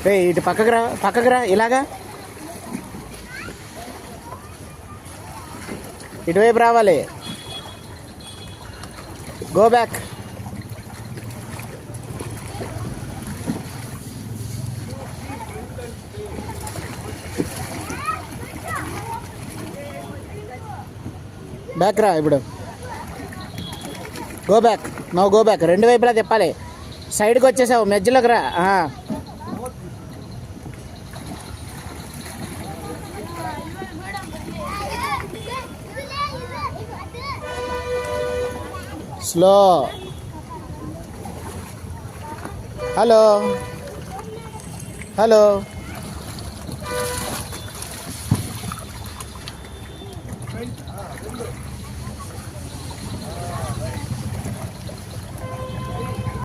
రే ఇటు పక్కకు రా ఇలాగా ఇటువైపు రావాలి. Go back. బ్యాక్ రా ఇప్పుడు. Go back. No go back. రెండు వైపులా తిప్పాలి. సైడ్కి వచ్చేసావు, మధ్యలోకి రా. స్లో. హలో.